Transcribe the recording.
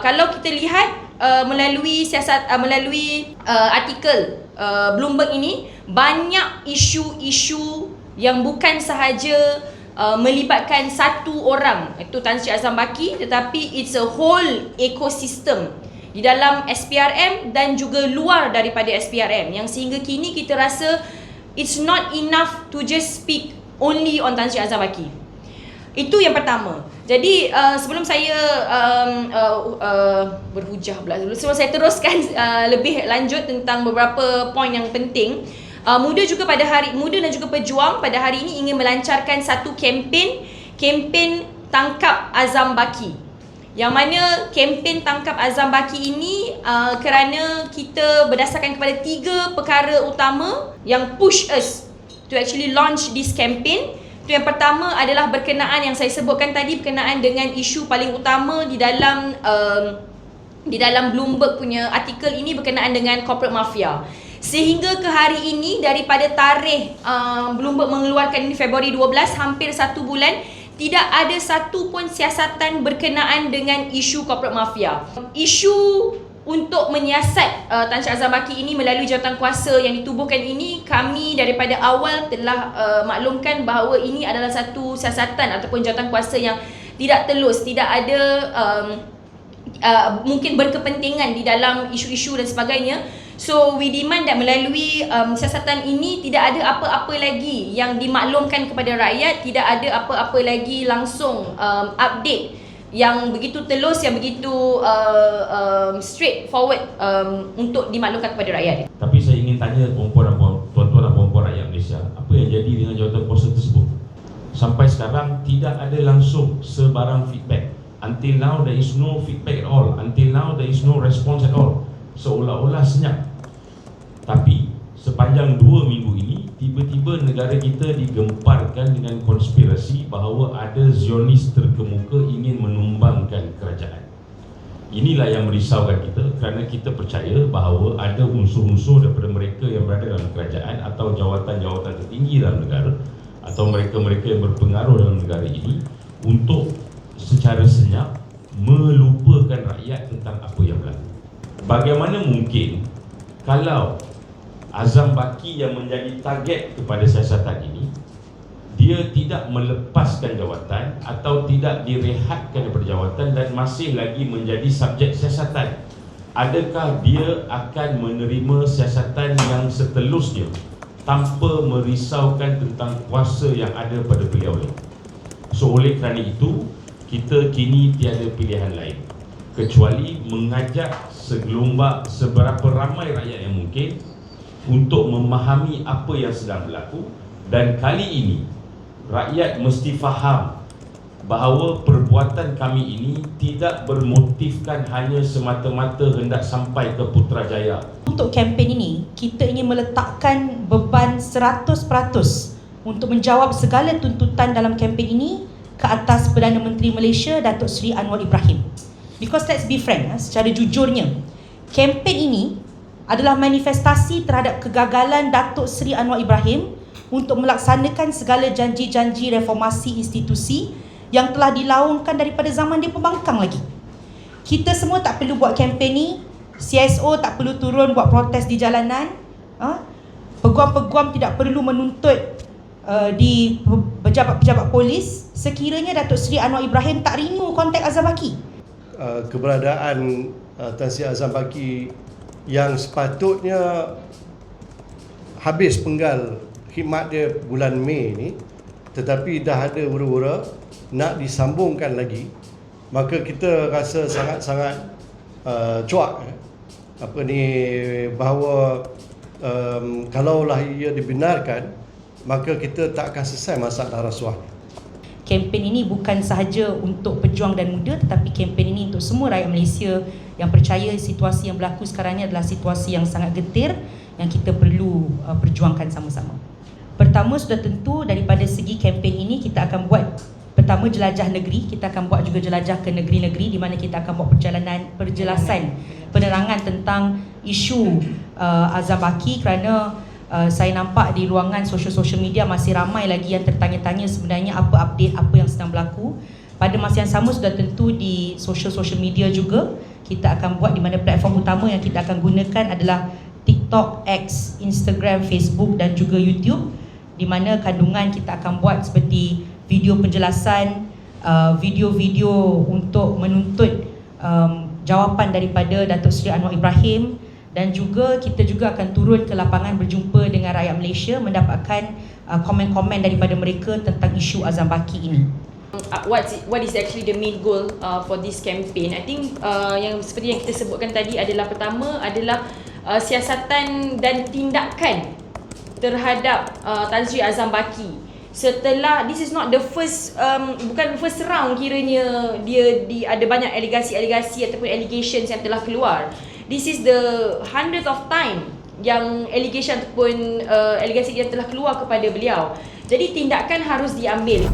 Kalau kita lihat melalui artikel Bloomberg ini, banyak isu-isu yang bukan sahaja melibatkan satu orang, itu Tan Sri Azam Baki, tetapi it's a whole ecosystem di dalam SPRM dan juga luar daripada SPRM, yang sehingga kini kita rasa it's not enough to just speak only on Tan Sri Azam Baki. Itu yang pertama. Jadi sebelum saya berhujah pula dulu, sebelum saya teruskan lebih lanjut tentang beberapa poin yang penting, Muda dan juga Pejuang pada hari ini ingin melancarkan satu kempen Tangkap Azam Baki. Yang mana kempen Tangkap Azam Baki ini kerana kita berdasarkan kepada 3 perkara utama yang push us to actually launch this campaign. Itu yang pertama adalah berkenaan yang saya sebutkan tadi, berkenaan dengan isu paling utama di dalam Bloomberg punya artikel ini, berkenaan dengan corporate mafia. Sehingga ke hari ini, daripada tarikh Bloomberg mengeluarkan ini Februari 12, hampir 1 bulan, tidak ada satu pun siasatan berkenaan dengan isu corporate mafia. Isu untuk menyiasat Tan Sri Azam Baki ini melalui jawatan kuasa yang ditubuhkan ini, kami daripada awal telah maklumkan bahawa ini adalah satu siasatan ataupun jawatan kuasa yang tidak telus, tidak ada mungkin berkepentingan di dalam isu-isu dan sebagainya. So we demand that melalui siasatan ini tidak ada apa-apa lagi yang dimaklumkan kepada rakyat, tidak ada apa-apa lagi langsung update yang begitu telus, yang begitu straightforward untuk dimaklumkan kepada rakyat. Tapi saya ingin tanya tuan-tuan dan puan-puan rakyat Malaysia, apa yang jadi dengan jawatan kuasa tersebut? Sampai sekarang tidak ada langsung sebarang feedback. Until now there is no feedback at all. Until now there is no response at all. Seolah-olah senyap. Tapi sepanjang 2 minggu ini, tiba-tiba negara kita digemparkan dengan konspirasi bahawa ada Zionis terkemuka ingin menumbangkan kerajaan. Inilah yang merisaukan kita, kerana kita percaya bahawa ada unsur-unsur daripada mereka yang berada dalam kerajaan atau jawatan-jawatan tertinggi dalam negara, atau mereka-mereka yang berpengaruh dalam negara ini, untuk secara senyap melupakan rakyat tentang apa yang berlaku. Bagaimana mungkin kalau Azam Baki yang menjadi target kepada siasatan ini, dia tidak melepaskan jawatan atau tidak direhatkan daripada jawatan dan masih lagi menjadi subjek siasatan? Adakah dia akan menerima siasatan yang seterusnya tanpa merisaukan tentang kuasa yang ada pada beliau ini? So oleh kerana itu, kita kini tiada pilihan lain kecuali mengajak seberapa ramai rakyat yang mungkin untuk memahami apa yang sedang berlaku. Dan kali ini rakyat mesti faham bahawa perbuatan kami ini tidak bermotifkan hanya semata-mata hendak sampai ke Putrajaya. Untuk kempen ini, kita ingin meletakkan beban 100% untuk menjawab segala tuntutan dalam kempen ini ke atas Perdana Menteri Malaysia, Datuk Seri Anwar Ibrahim. Because let's be frank, secara jujurnya, kempen ini adalah manifestasi terhadap kegagalan Datuk Seri Anwar Ibrahim untuk melaksanakan segala janji-janji reformasi institusi yang telah dilaungkan daripada zaman dia pembangkang lagi. Kita semua tak perlu buat kempen ni, CSO tak perlu turun buat protes di jalanan, peguam-peguam tidak perlu menuntut di pejabat-pejabat polis sekiranya Datuk Seri Anwar Ibrahim tak renew kontak Azam Baki. Keberadaan Tan Sri Azam Baki yang sepatutnya habis penggal khidmat dia bulan Mei ni, tetapi dah ada hura-hura nak disambungkan lagi, maka kita rasa sangat-sangat cuak bahawa kalaulah ia dibenarkan, maka kita tak akan selesai masalah rasuah. Kempen ini bukan sahaja untuk pejuang dan muda, tetapi kempen ini untuk semua rakyat Malaysia yang percaya situasi yang berlaku sekarang ini adalah situasi yang sangat getir yang kita perlu perjuangkan sama-sama. Pertama, sudah tentu daripada segi kempen ini kita akan buat pertama jelajah negeri, kita akan buat juga jelajah ke negeri-negeri di mana kita akan buat perjelasan penerangan tentang isu Azam Baki, kerana saya nampak di ruangan social media masih ramai lagi yang tertanya-tanya sebenarnya apa update, apa yang sedang berlaku pada masa yang sama sudah tentu di social media juga kita akan buat, di mana platform utama yang kita akan gunakan adalah TikTok, X, Instagram, Facebook dan juga YouTube, di mana kandungan kita akan buat seperti video penjelasan, video-video untuk menuntut jawapan daripada Datuk Seri Anwar Ibrahim, dan juga kita juga akan turun ke lapangan berjumpa dengan rakyat Malaysia mendapatkan komen-komen daripada mereka tentang isu Azam Baki ini. What is actually the main goal for this campaign? I think yang seperti yang kita sebutkan tadi adalah, pertama adalah siasatan dan tindakan terhadap Tan Sri Azam Baki. Setelah, this is not the first bukan first round kiranya dia ada banyak alegasi ataupun allegations yang telah keluar. This is the 100th of time yang allegation ataupun alegasi yang telah keluar kepada beliau. Jadi tindakan harus diambil.